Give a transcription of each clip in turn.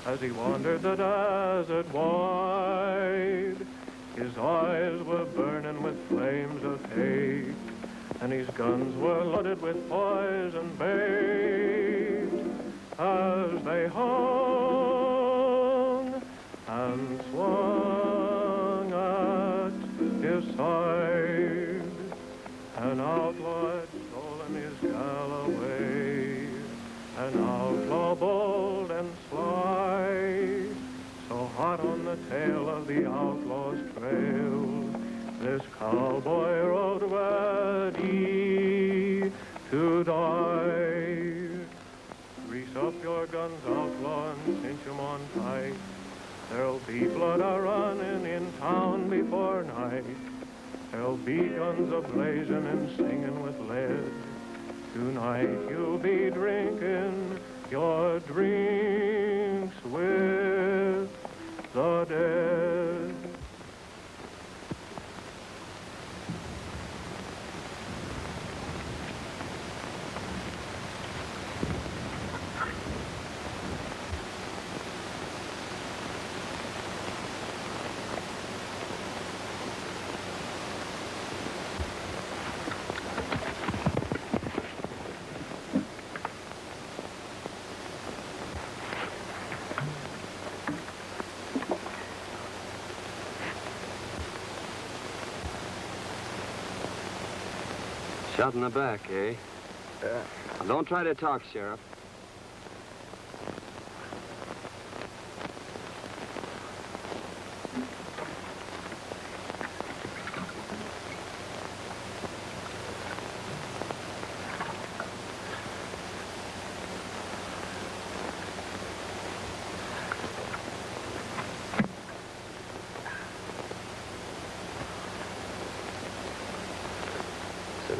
As he wandered the desert wide, his eyes were burning with flames of hate, and his guns were loaded with poison bait. As they hung and swung at his side, an outlaw had stolen his Galloway, an outlaw bold and sly, so hot on the tail of the outlaw's trail, this cowboy rode ready to die. Grease up your guns, outlaw, and cinch 'em on tight. There'll be blood a-running in town before night. There'll be guns a-blazing and singing with lead. Tonight you'll be drinking your drinks with the dead. Shot in the back, eh? Yeah. Don't try to talk, Sheriff.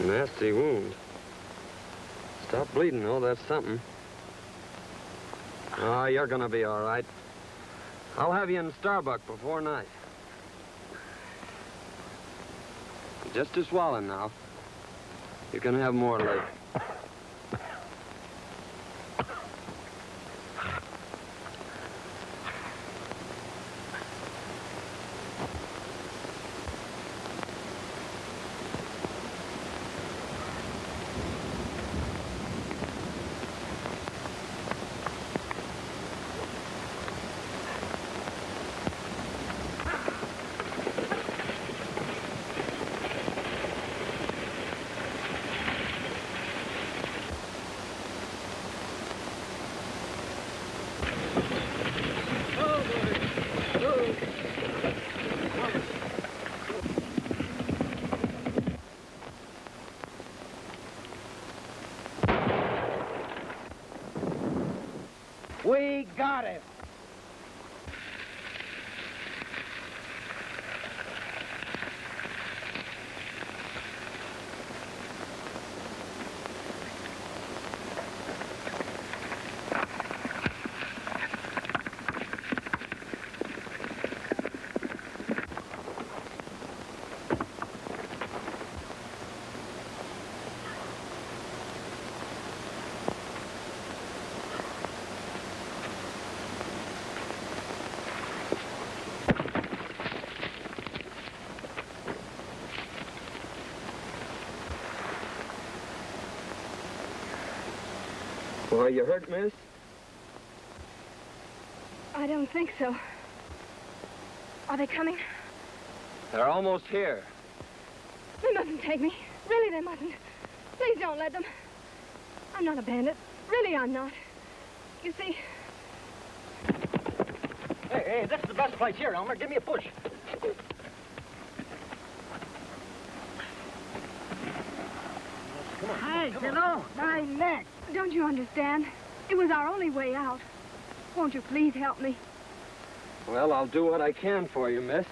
Nasty wound. Stop bleeding, though. That's something. Oh, you're gonna be all right. I'll have you in Starbuck before night. Just a swallow now. You can have more later. We got him. Well, you hurt, miss? I don't think so. Are they coming? They're almost here. They mustn't take me. Really, they mustn't. Please don't let them. I'm not a bandit. Really, I'm not. You see... Hey, this is the best place here, Elmer. Give me a push. Come on. Hey, you know, my neck. Don't you understand? It was our only way out. Won't you please help me? Well, I'll do what I can for you, miss.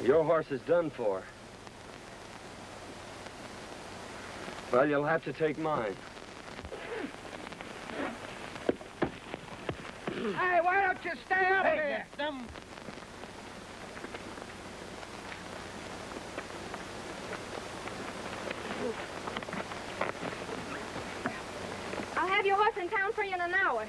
Your horse is done for. Well, you'll have to take mine. Hey, why don't you stay up here? Them. I'll have your horse in town for you in an hour.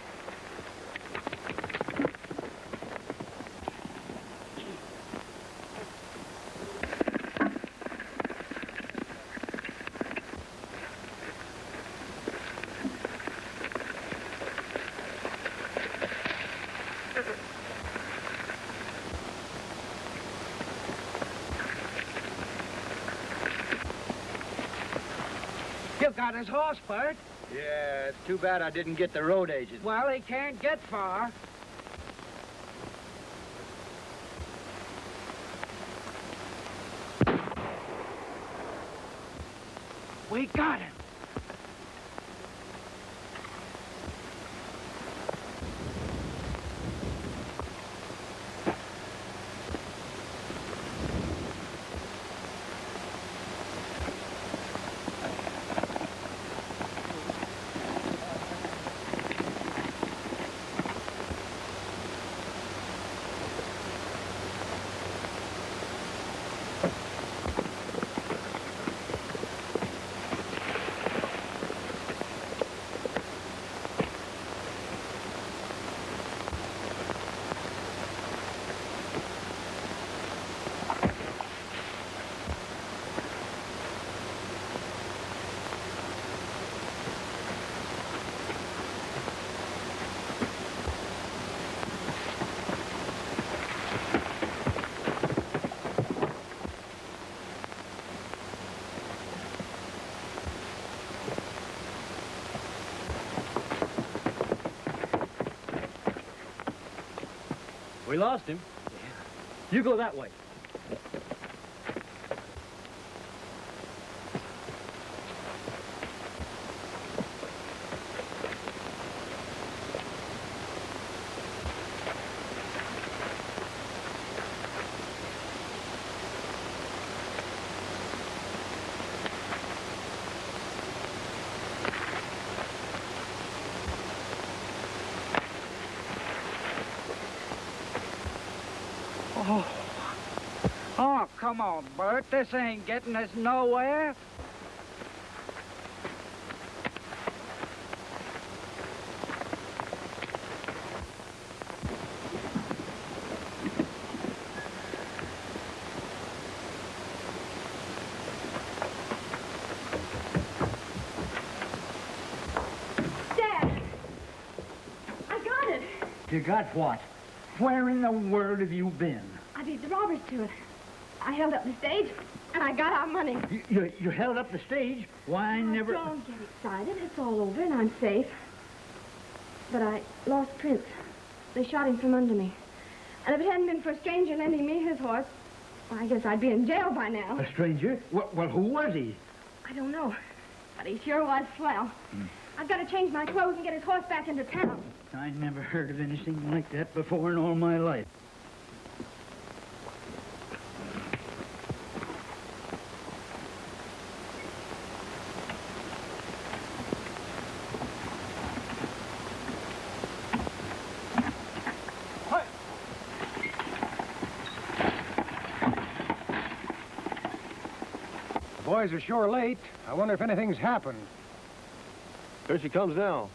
You got his horse, Bert. Yeah, it's too bad I didn't get the road agent. Well, he can't get far. We got him. We lost him. You go that way. Oh, come on, Bert. This ain't getting us nowhere. Dad! I got it. You got what? Where in the world have you been? I beat the robbers to it. I held up the stage, and I got our money. You held up the stage? Why, I never... Don't get excited. It's all over, and I'm safe. But I lost Prince. They shot him from under me. And if it hadn't been for a stranger lending me his horse, well, I guess I'd be in jail by now. A stranger? Well, who was he? I don't know. But he sure was swell. I've got to change my clothes and get his horse back into town. I never heard of anything like that before in all my life. Boys are sure late. I wonder if anything's happened. Here she comes now.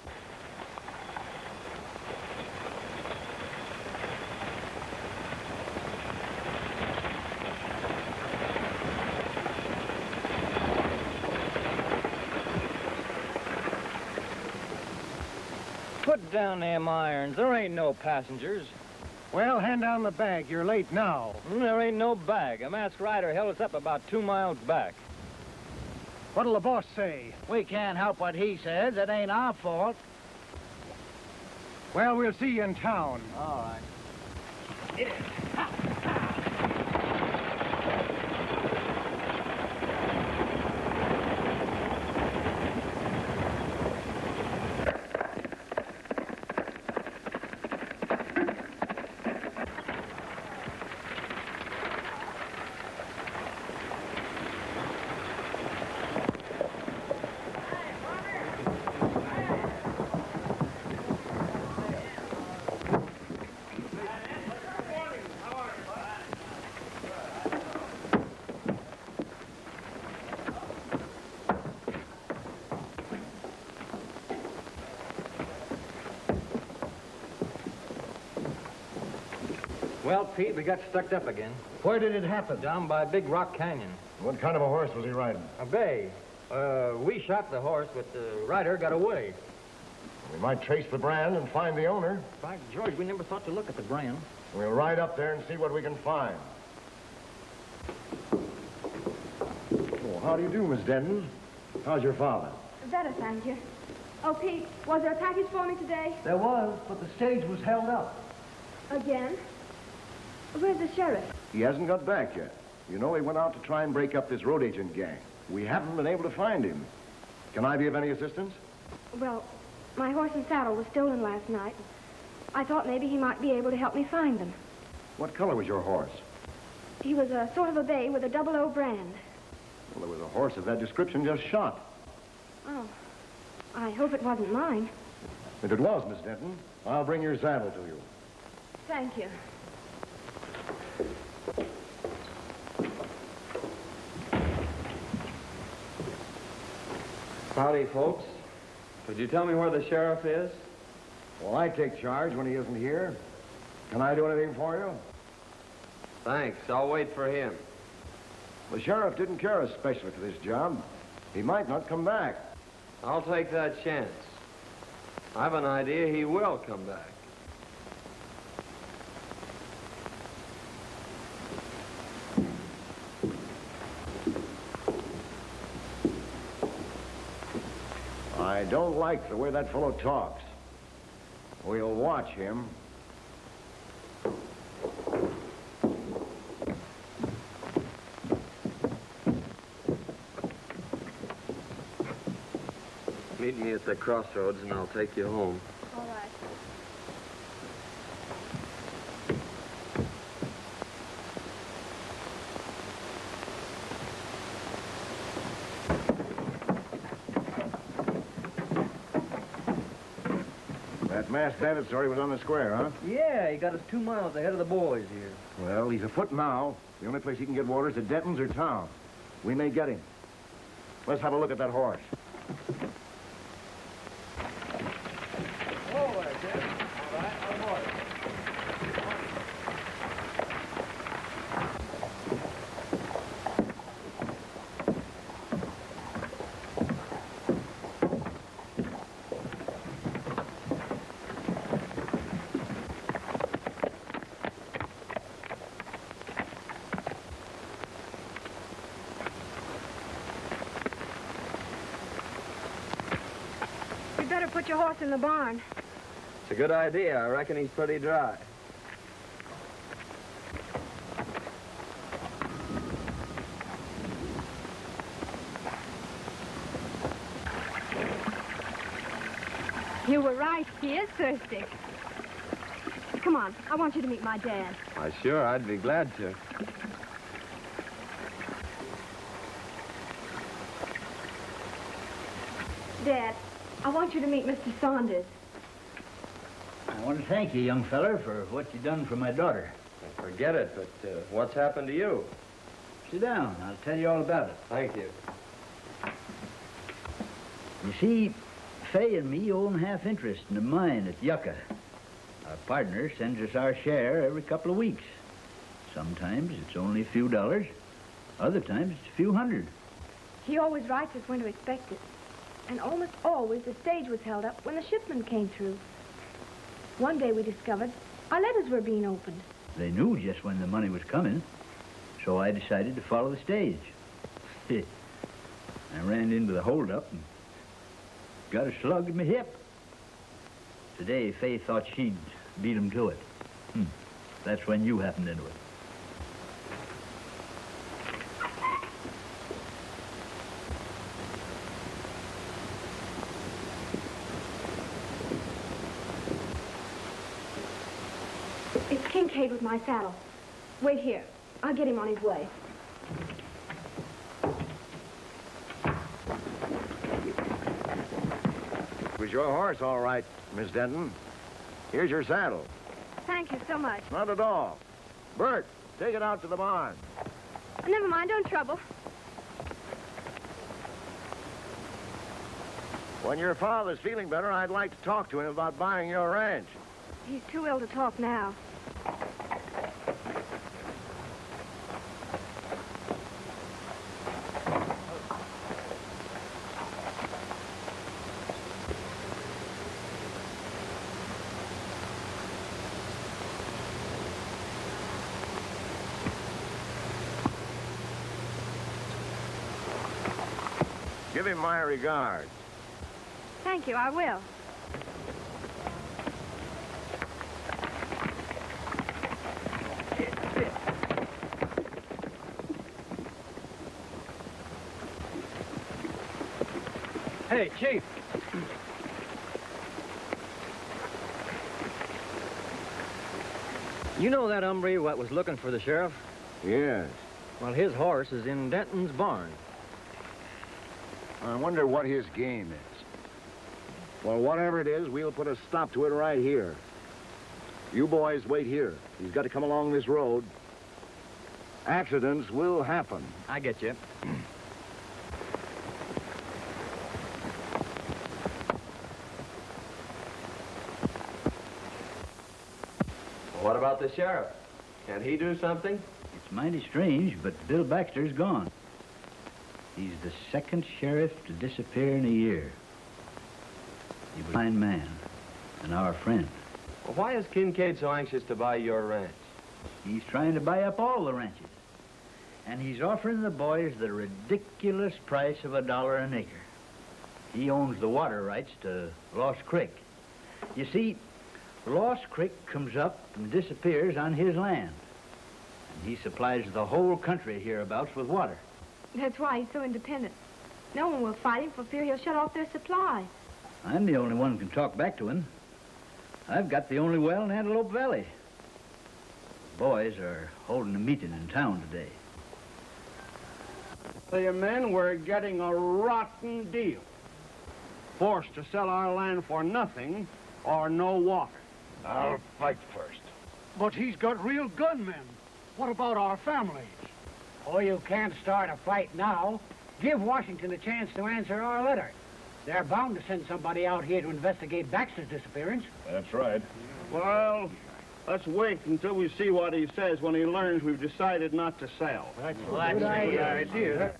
Put down them irons. There ain't no passengers. Well, hand down the bag. You're late now. There ain't no bag. A masked rider held us up about 2 miles back. What'll the boss say? We can't help what he says. It ain't our fault. Well, we'll see you in town. All right. Well, Pete, we got stuck up again. Where did it happen? Down by Big Rock Canyon. What kind of a horse was he riding? A bay. We shot the horse, but the rider got away. We might trace the brand and find the owner. By George, we never thought to look at the brand. We'll ride up there and see what we can find. Oh, how do you do, Miss Denton? How's your father? Better, thank you. Oh, Pete, was there a package for me today? There was, but the stage was held up. Again? Where's the sheriff? He hasn't got back yet. You know, he went out to try and break up this road agent gang. We haven't been able to find him. Can I be of any assistance? Well, my horse and saddle was stolen last night. I thought maybe he might be able to help me find them. What color was your horse? He was a sort of a bay with a 00 brand. Well, there was a horse of that description just shot. Oh, I hope it wasn't mine. If it was, Miss Denton, I'll bring your saddle to you. Thank you. Howdy, folks. Could you tell me where the sheriff is? Well, I take charge when he isn't here. Can I do anything for you? Thanks. I'll wait for him. The sheriff didn't care especially for this job. He might not come back. I'll take that chance. I've an idea he will come back. I don't like the way that fellow talks. We'll watch him. Meet me at the crossroads and I'll take you home. All right. That masked bandit story was on the square, huh? Yeah, he got us 2 miles ahead of the boys here. Well, he's afoot now. The only place he can get water is at Denton's or town. We may get him. Let's have a look at that horse. You'd better put your horse in the barn. It's a good idea. I reckon he's pretty dry. You were right. He is thirsty. Come on. I want you to meet my dad. Why, sure. I'd be glad to. Dad, I want you to meet Mr. Saunders. I want to thank you, young feller, for what you done for my daughter. Forget it, but what's happened to you? Sit down. I'll tell you all about it. Thank you. You see, Fay and me own half interest in the mine at Yucca. Our partner sends us our share every couple of weeks. Sometimes it's only a few dollars. Other times it's a few hundred. He always writes us when to expect it. And almost always the stage was held up when the shipment came through. One day we discovered our letters were being opened. They knew just when the money was coming, so I decided to follow the stage. I ran into the holdup and got a slug in my hip. Today, Fay thought she'd beat him to it. That's when you happened into it. It's Kincaid with my saddle. Wait here. I'll get him on his way. It was your horse, all right, Miss Denton. Here's your saddle. Thank you so much. Not at all. Bert, take it out to the barn. Never mind, don't trouble. When your father's feeling better, I'd like to talk to him about buying your ranch. He's too ill to talk now. Give him my regards. Thank you, I will. Hey, Chief. You know that hombre what was looking for the sheriff? Yes. Well, his horse is in Denton's barn. I wonder what his game is. Well, whatever it is, we'll put a stop to it right here. You boys wait here. He's got to come along this road. Accidents will happen. I get you. What about the sheriff? Can't he do something? It's mighty strange, but Bill Baxter's gone. He's the second sheriff to disappear in a year. He was a fine man and our friend. Well, why is Kincaid so anxious to buy your ranch? He's trying to buy up all the ranches. And he's offering the boys the ridiculous price of $1 an acre. He owns the water rights to Lost Creek. You see, Lost Creek comes up and disappears on his land. And he supplies the whole country hereabouts with water. That's why he's so independent. No one will fight him for fear he'll shut off their supply. I'm the only one who can talk back to him. I've got the only well in Antelope Valley. The boys are holding a meeting in town today. You men, we're getting a rotten deal. Forced to sell our land for nothing or no water. I'll fight first. But he's got real gunmen. What about our families? Oh, you can't start a fight now. Give Washington a chance to answer our letter. They're bound to send somebody out here to investigate Baxter's disappearance. That's right. Well, let's wait until we see what he says when he learns we've decided not to sell. That's a good idea.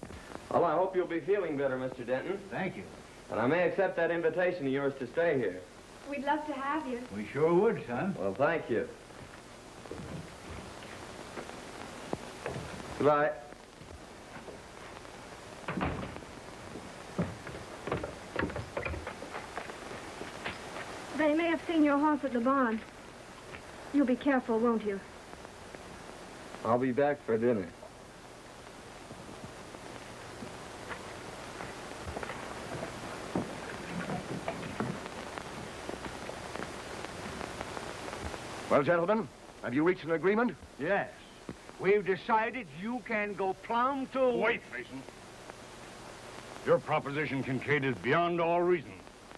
Well, I hope you'll be feeling better, Mr. Denton. Thank you. And I may accept that invitation of yours to stay here. We'd love to have you. We sure would, son. Well, thank you. Goodbye. They may have seen your horse at the barn. You'll be careful, won't you? I'll be back for dinner. Well, gentlemen, have you reached an agreement? Yes. We've decided you can go plumb to... Wait, Mason. Your proposition, Kincaid, is beyond all reason.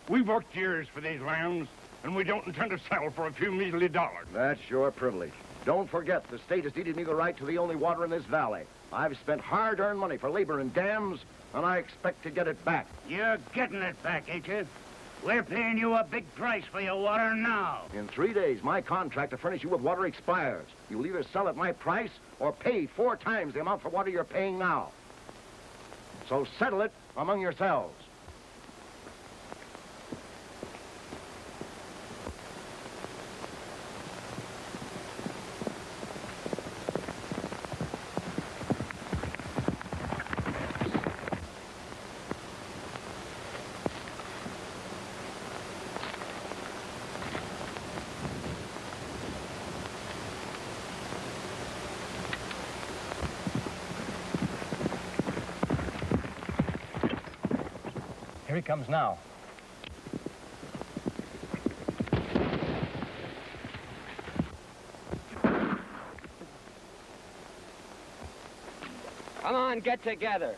We've worked years for these lands, and we don't intend to settle for a few measly dollars. That's your privilege. Don't forget, the state has deeded me the right to the only water in this valley. I've spent hard-earned money for labor and dams, and I expect to get it back. You're getting it back, ain't you? We're paying you a big price for your water now. In 3 days, my contract to furnish you with water expires. You'll either sell at my price or pay 4 times the amount for water you're paying now. So settle it among yourselves. Here he comes now. Come on, get together.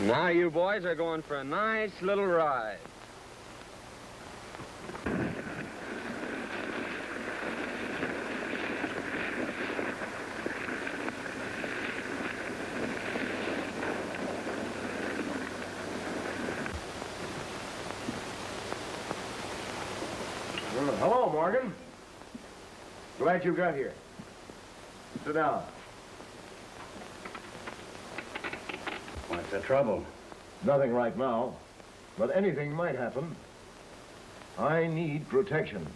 Now you boys are going for a nice little ride. Morgan. Glad you got here. Sit down. What's the trouble? Nothing right now, but anything might happen. I need protection.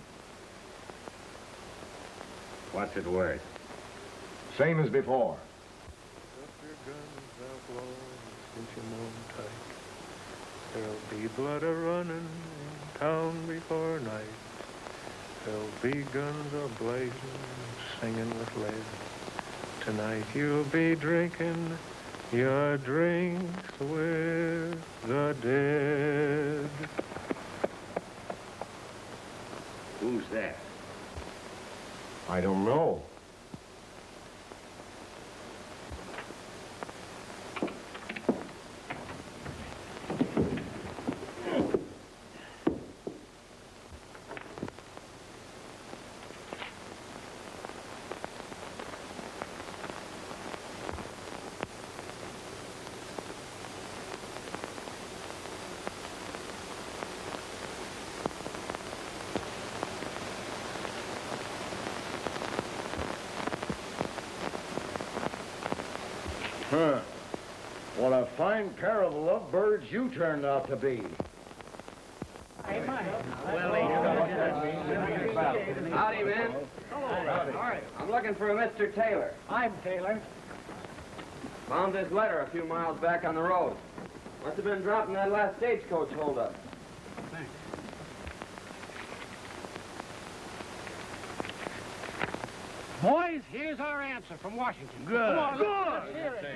What's it worth? Same as before. Up your guns, outlaws, cinch 'em on tight. There'll be blood a-running in town before night. There'll be guns a-blazing, singing with lead. Tonight you'll be drinking your drinks with the dead. Who's that? I don't know. Huh. What a fine pair of lovebirds you turned out to be. Howdy, men. I'm looking for a Mr. Taylor. I'm Taylor. Found this letter a few miles back on the road. Must have been dropped in that last stagecoach holdup. Thanks. Boys, here's our answer from Washington. Good. Come on, let's hear it.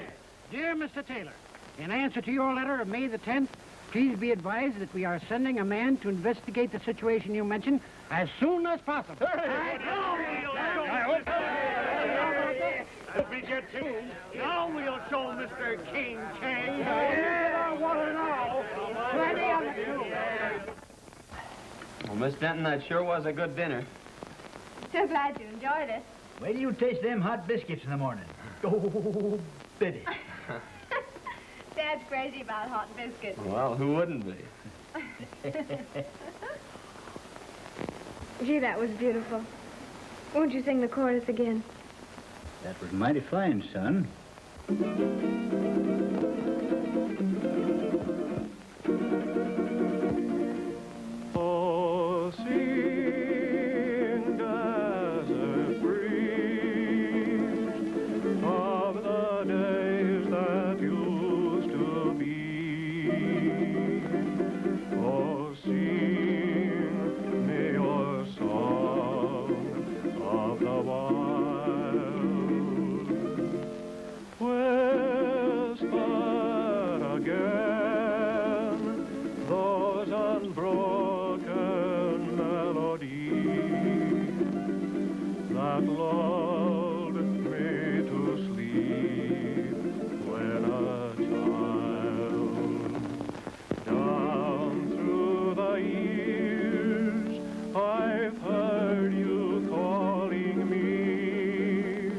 Dear Mr. Taylor, in answer to your letter of May the 10th, please be advised that we are sending a man to investigate the situation you mentioned as soon as possible. If we get to, now we'll show Mr. King Chang. Yeah, I want to know. Plenty of it, too. Well, Miss Denton, that sure was a good dinner. So glad you enjoyed it. Wait till you taste them hot biscuits in the morning. Oh, Biddy. Dad's crazy about hot biscuits. Well, who wouldn't be? Gee, that was beautiful. Won't you sing the chorus again? That was mighty fine, son. Oh, sing, desert breeze, of the days that used to be. Oh, sing me your song of the wild. Whisper again those unbroken melodies that lulled me to sleep when a child. Down through the years I've heard you calling me,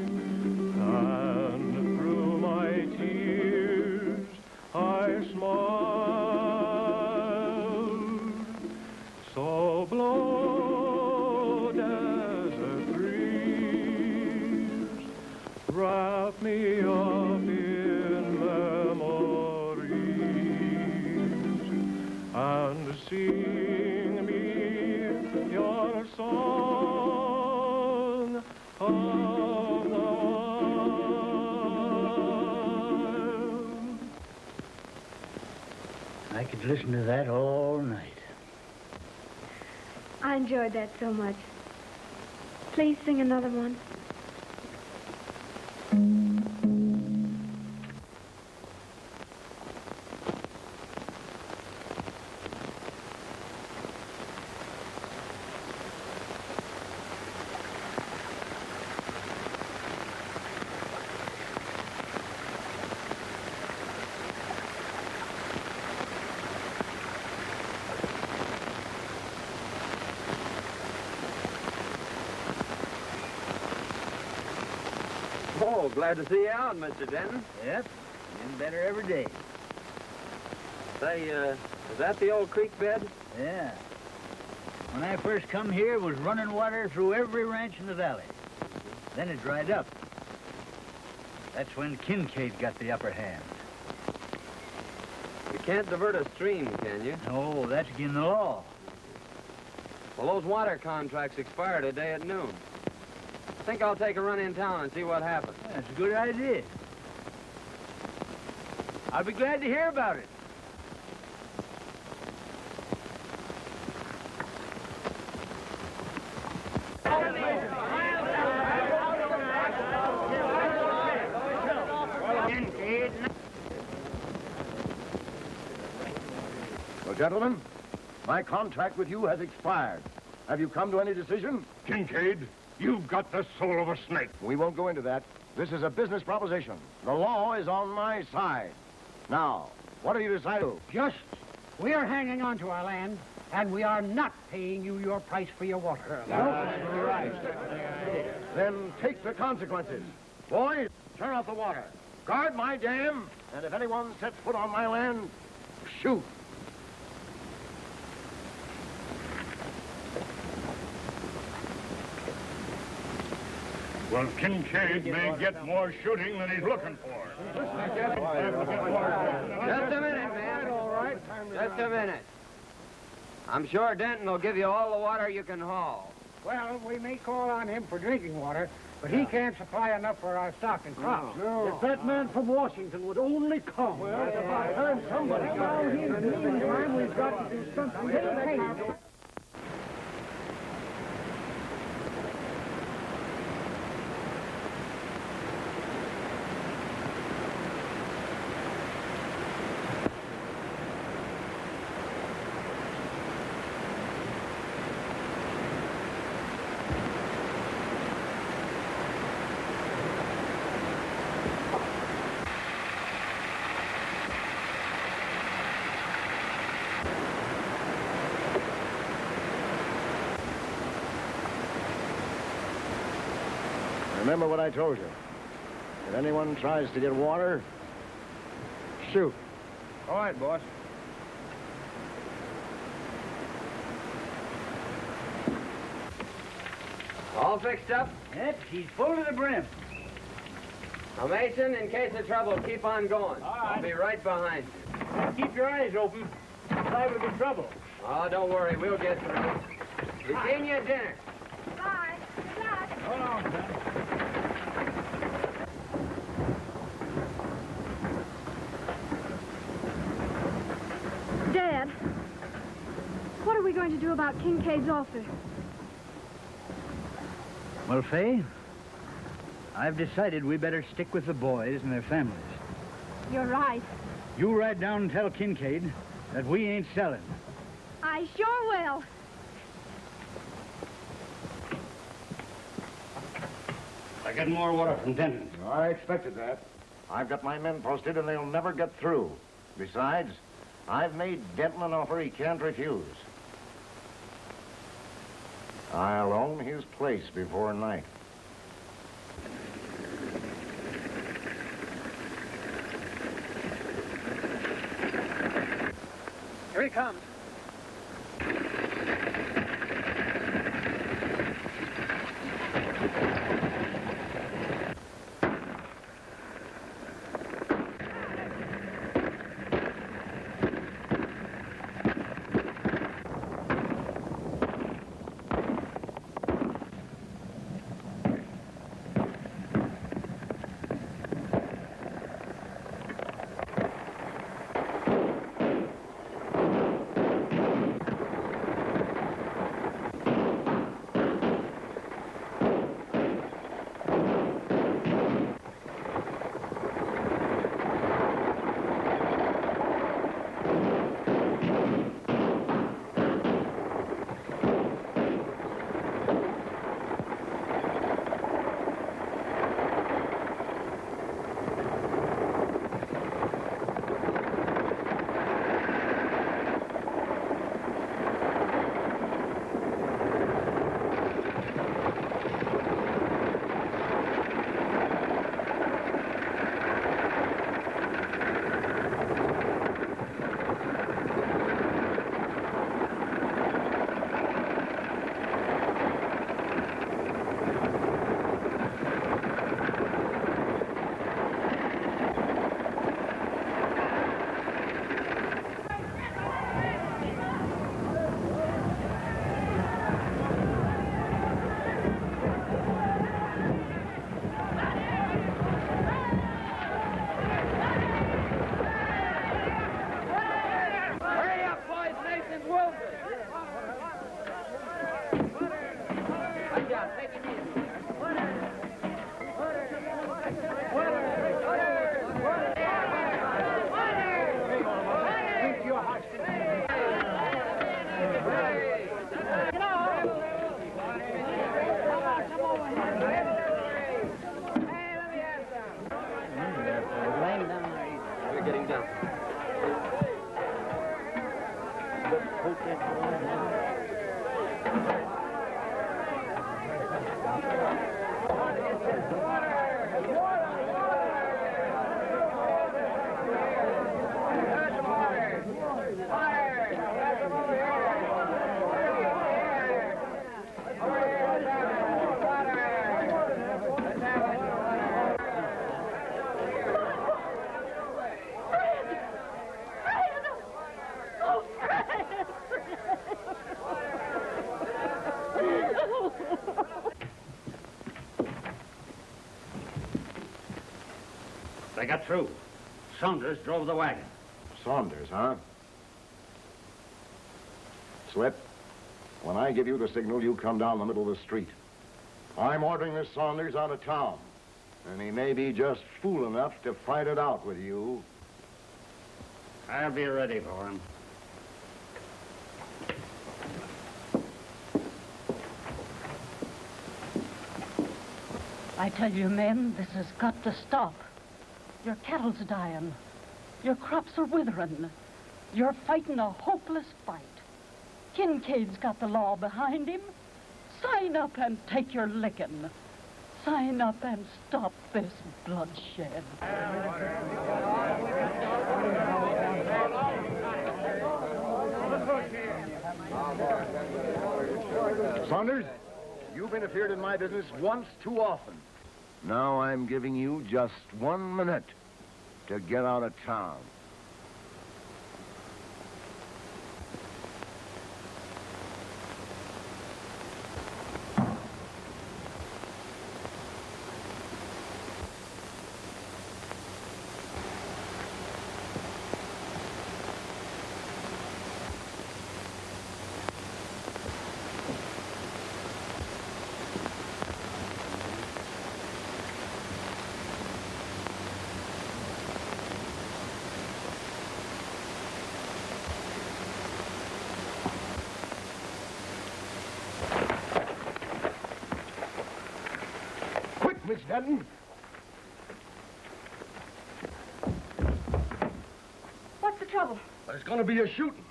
and through my tears I smiled. So blow, desert breeze, wrap me up in memories, and sing me your song of the wild. I could listen to that all night. I enjoyed that so much. Please sing another one. Oh, glad to see you out, Mr. Denton. Yep, getting better every day. Say, is that the old creek bed? Yeah. When I first come here, it was running water through every ranch in the valley. Then it dried up. That's when Kincaid got the upper hand. You can't divert a stream, can you? No, that's against the law. Well, those water contracts expire today at noon. I think I'll take a run in town and see what happens. That's a good idea. I'll be glad to hear about it. Well, gentlemen, my contract with you has expired. Have you come to any decision? Kincaid, you've got the soul of a snake. We won't go into that. This is a business proposition. The law is on my side. Now, what do you decide to? Just, we are hanging on to our land, and we are not paying you your price for your water. That's right. Then take the consequences. Boys, turn off the water. Guard my dam, and if anyone sets foot on my land, shoot. Well, Kincaid may get more shooting than he's looking for. Just a minute, man. All right. Just a minute. I'm sure Denton will give you all the water you can haul. Well, we may call on him for drinking water, but he can't supply enough for our stock and crops. No. If that man from Washington would only come. Well, it's about time somebody got here. In the meantime, we've got to do something. Hey. Remember what I told you. If anyone tries to get water, shoot. All right, boss. All fixed up? Yep, he's full to the brim. Now, Mason, in case of trouble, keep on going. All right. I'll be right behind you. Keep your eyes open. Liable to trouble. Oh, don't worry. We'll get through. Eugenia, at dinner. Bye. Good luck. Hold on, son. Dad, what are we going to do about Kincaid's offer? Well, Fay, I've decided we better stick with the boys and their families. You're right. You ride down and tell Kincaid that we ain't selling. I sure will. I get more water from Denton. I expected that. I've got my men posted and they'll never get through. Besides, I've made Denton an offer he can't refuse. I'll own his place before night. Here he comes. They got through. Saunders drove the wagon. Saunders, huh? Slip, when I give you the signal, you come down the middle of the street. I'm ordering this Saunders out of town, and he may be just fool enough to fight it out with you. I'll be ready for him. I tell you, men, this has got to stop. Your cattle's dying. Your crops are withering. You're fighting a hopeless fight. Kincaid's got the law behind him. Sign up and take your licking. Sign up and stop this bloodshed. Saunders, you've interfered in my business once too often. Now I'm giving you just 1 minute to get out of town. Miss Denton. What's the trouble? There's going to be a shooting.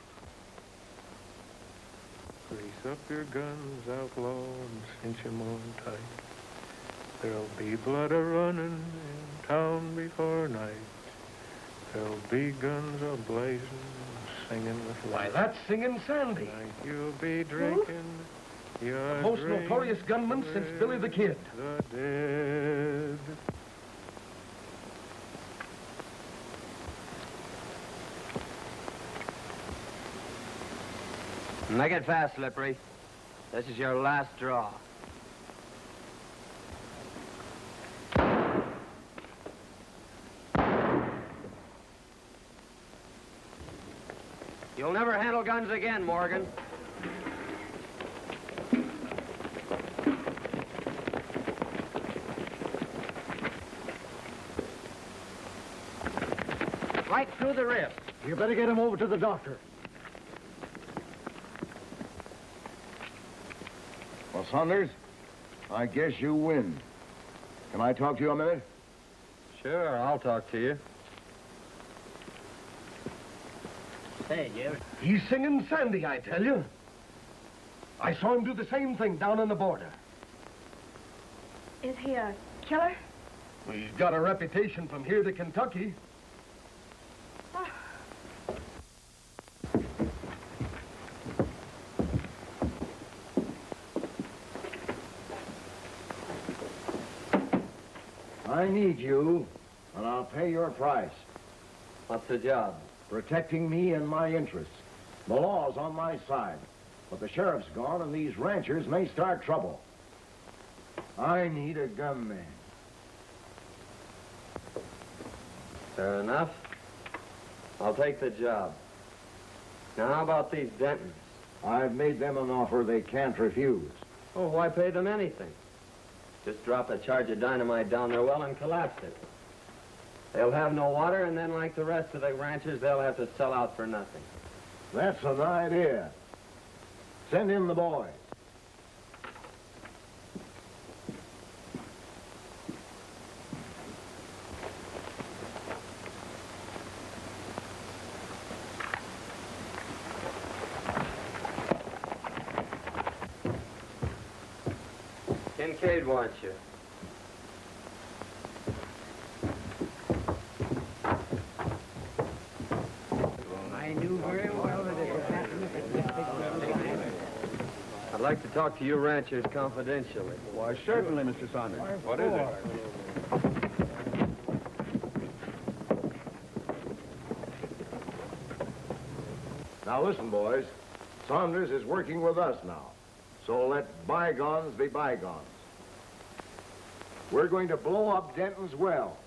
Grease up your guns, outlaw, and cinch 'em on tight. There'll be blood a-running in town before night. There'll be guns a-blazing, singing with light. Why, that's Singing Sandy. Tonight you'll be drinking. The most notorious gunman since Billy the Kid. The dead. Make it fast, Slippery. This is your last draw. You'll never handle guns again, Morgan. Right through the ribs. You better get him over to the doctor. Well, Saunders, I guess you win. Can I talk to you a minute? Sure, I'll talk to you. Say, Jerry. He's Singing Sandy, I tell you. I saw him do the same thing down on the border. Is he a killer? Well, he's got a reputation from here to Kentucky. I need you, and I'll pay your price. What's the job? Protecting me and my interests. The law's on my side, but the sheriff's gone, and these ranchers may start trouble. I need a gunman. Fair enough. I'll take the job. Now, how about these Dentons? I've made them an offer they can't refuse. Oh, why pay them anything? Just drop a charge of dynamite down their well and collapse it. They'll have no water, and then, like the rest of the ranchers, they'll have to sell out for nothing. That's an idea. Send in the boys. Kincaid wants you. I knew very well that it would happen if it was I'd like to talk to you ranchers confidentially. Why, certainly, Mr. Saunders. What is it? Now listen, boys. Saunders is working with us now. So let bygones be bygones. We're going to blow up Denton's well.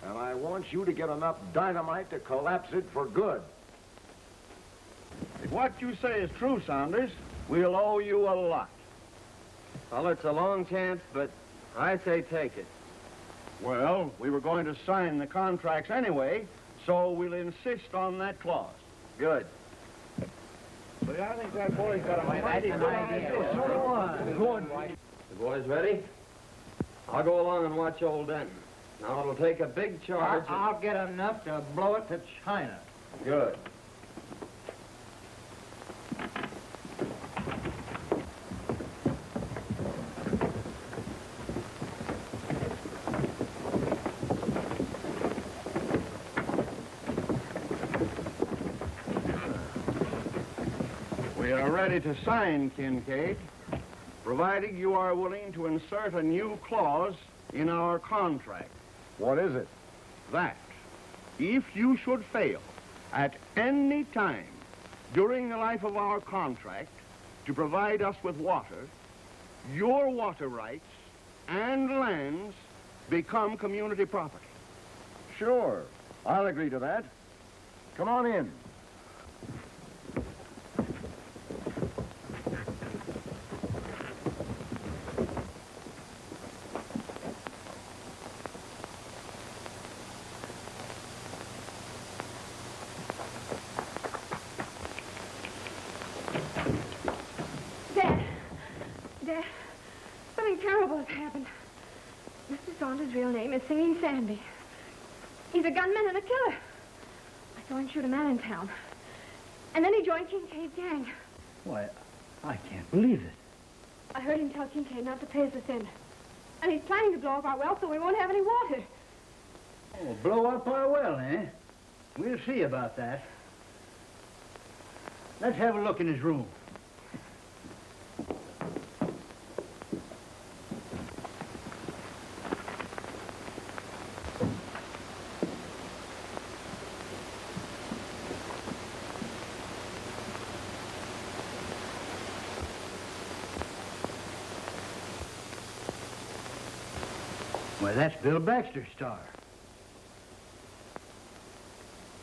And I want you to get enough dynamite to collapse it for good. If what you say is true, Saunders, we'll owe you a lot. Well, it's a long chance, but I say take it. Well, we were going to sign the contracts anyway, so we'll insist on that clause. Good. But I think that boy's got a mighty good idea. So do I. Good. The boys ready? I'll go along and watch old Denton. Now, it'll take a big charge. I'll get enough to blow it to China. Good. We are ready to sign, Kincaid, provided you are willing to insert a new clause in our contract. What is it? That if you should fail at any time during the life of our contract to provide us with water, your water rights and lands become community property. Sure. I'll agree to that. Come on in. Dad, something terrible has happened. Mr. Saunders' real name is Singing Sandy. He's a gunman and a killer. I saw him shoot a man in town. And then he joined Kincaid's gang. Why, I can't believe it. I heard him tell Kincaid not to pay us a cent. And he's planning to blow up our well so we won't have any water. Oh, blow up our well, eh? We'll see about that. Let's have a look in his room. Why, that's Bill Baxter's star.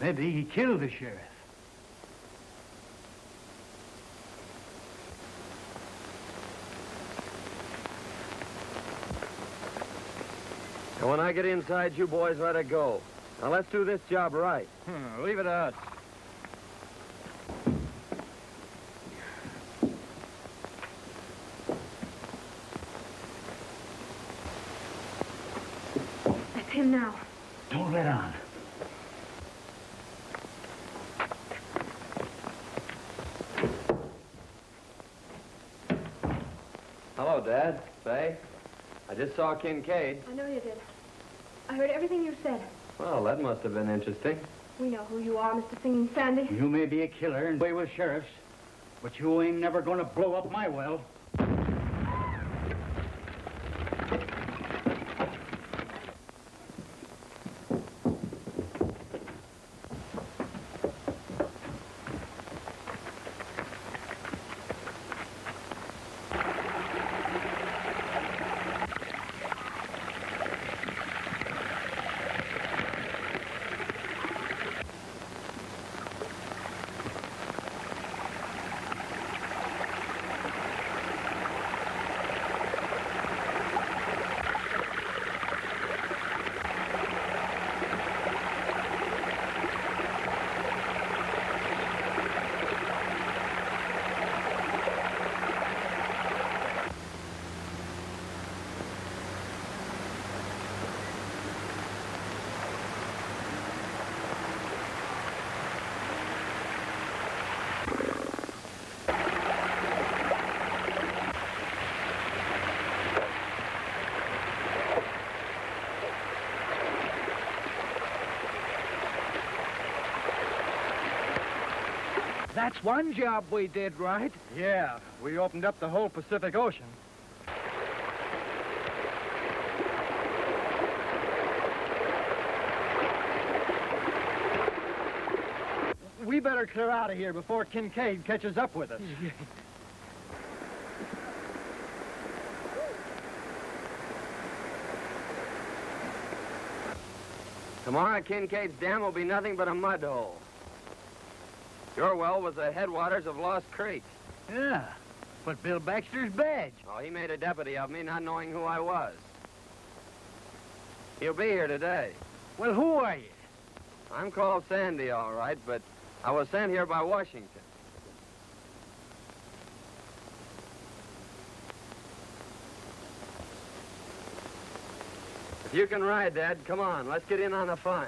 Maybe he killed the sheriff. And when I get inside, you boys let it go. Now, let's do this job right. Leave it to us. That's him now. Don't let on. Hello, Dad. Faye. I just saw Kincaid. I know you did. I heard everything you said. Well, that must have been interesting. We know who you are, Mr. Singing Sandy. You may be a killer and way with sheriffs, but you ain't never gonna blow up my well. That's one job we did right. Yeah, we opened up the whole Pacific Ocean. We better clear out of here before Kincaid catches up with us. Tomorrow, Kincaid's dam will be nothing but a mud hole. Your well was the headwaters of Lost Creek. Yeah, but Bill Baxter's badge. Oh, he made a deputy of me, not knowing who I was. He'll be here today. Well, who are you? I'm called Sandy, all right, but I was sent here by Washington. If you can ride, Dad, come on. Let's get in on the fun.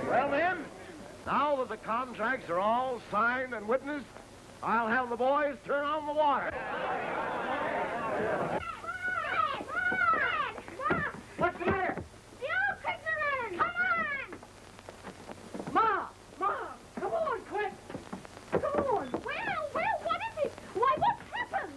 Well, then, now that the contracts are all signed and witnessed, I'll have the boys turn on the water. What's the matter? You quick running! Come on! Ma! Ma! Come on, quick! Come on! Well, what is it? Why, what's happened?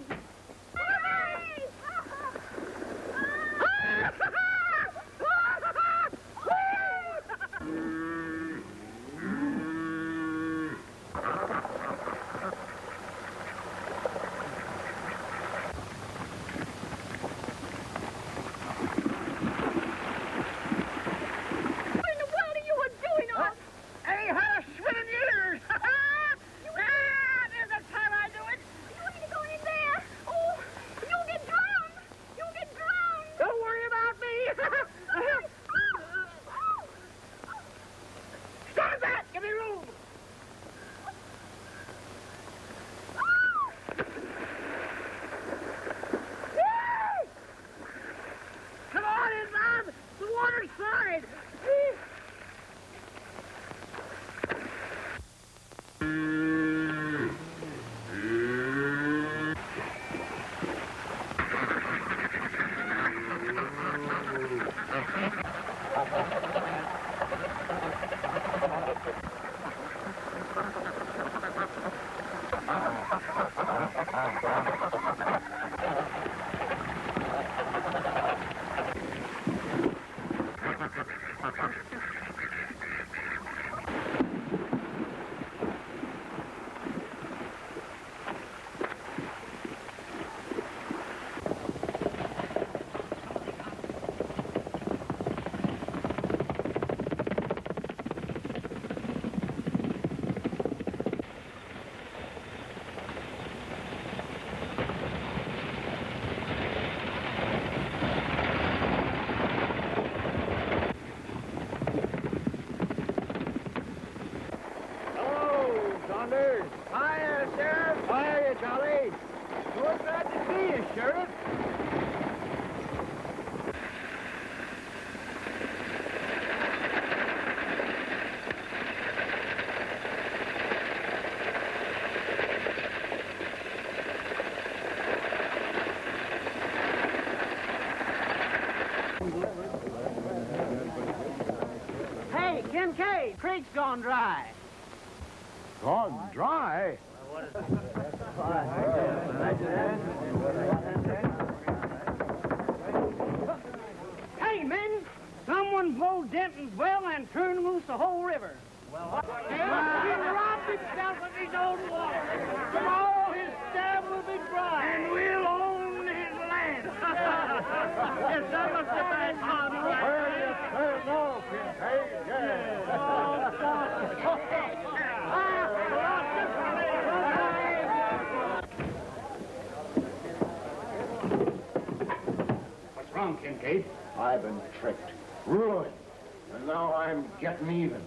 Hiya, Sheriff. Hiya, Charlie. We're glad to see you, Sheriff. Hey, Kincaid, creek's gone dry. Gone dry? Hey, men, someone blow Denton's well and turn loose the whole river. Well, he robbed himself of his own water. Tomorrow his dam will be dry. And we'll own his land. Yes, that must be bad on the right. Where you turn off, Kincaid? What's wrong, Kincaid? I've been tricked, ruined, and now I'm getting even.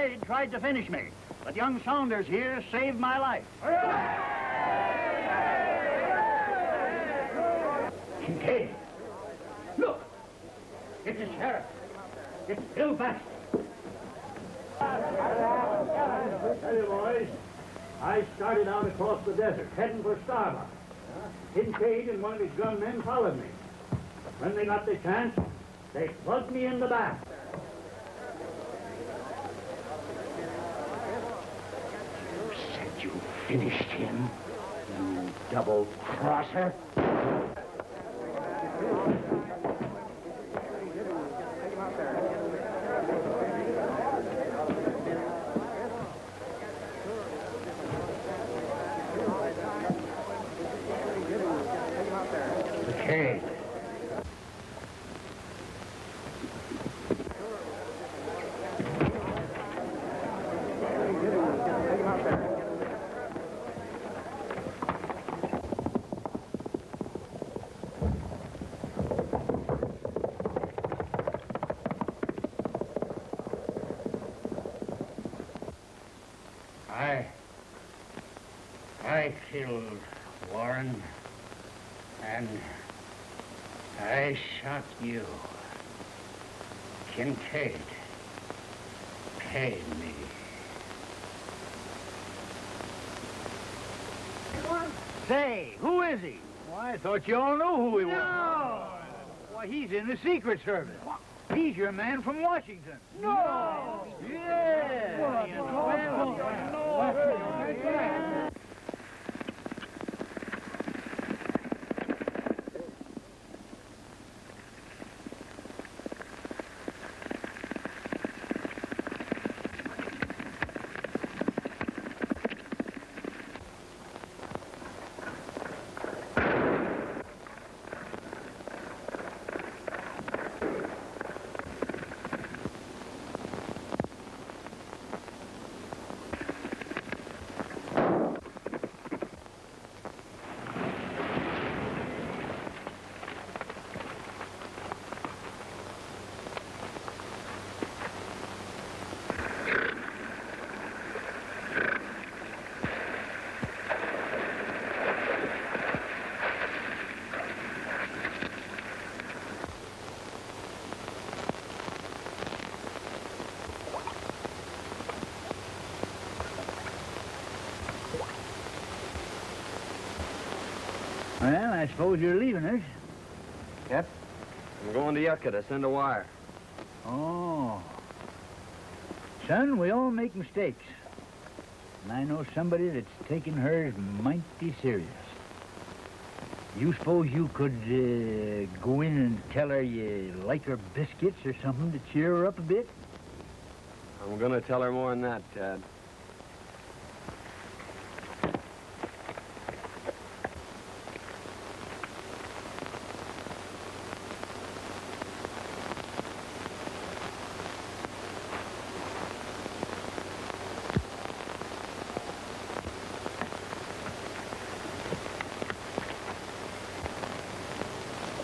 Kincaid tried to finish me, but young Saunders here saved my life. Kincaid, look! It's the sheriff. It's Bill Baxter. Tell you, boys, I started out across the desert, heading for Starbuck. Kincaid and one of his gunmen followed me. When they got the chance, they plugged me in the back. You said you finished him, you double-crosser? Okay. I killed Warren, and I shot you. Kincaid paid me. Say, who is he? Why, I thought you all knew who he was. No! Why, he's in the Secret Service. He's your man from Washington. No! Yeah. Well, I suppose you're leaving us. Yep. I'm going to Yucca to send a wire. Oh. Son, we all make mistakes. And I know somebody that's taking hers mighty serious. You suppose you could go in and tell her you like her biscuits or something to cheer her up a bit? I'm going to tell her more than that, Tad.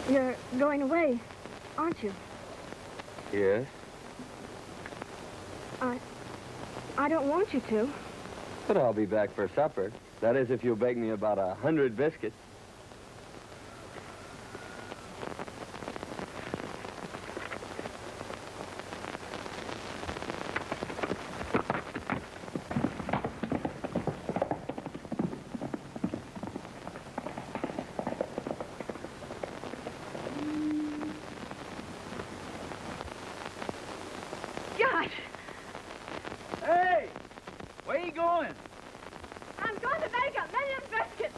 You're going away, aren't you? Yes? I don't want you to. But I'll be back for supper. That is, if you'll bake me about 100 biscuits. Josh! Hey! Where you going? I'm going to make a million biscuits!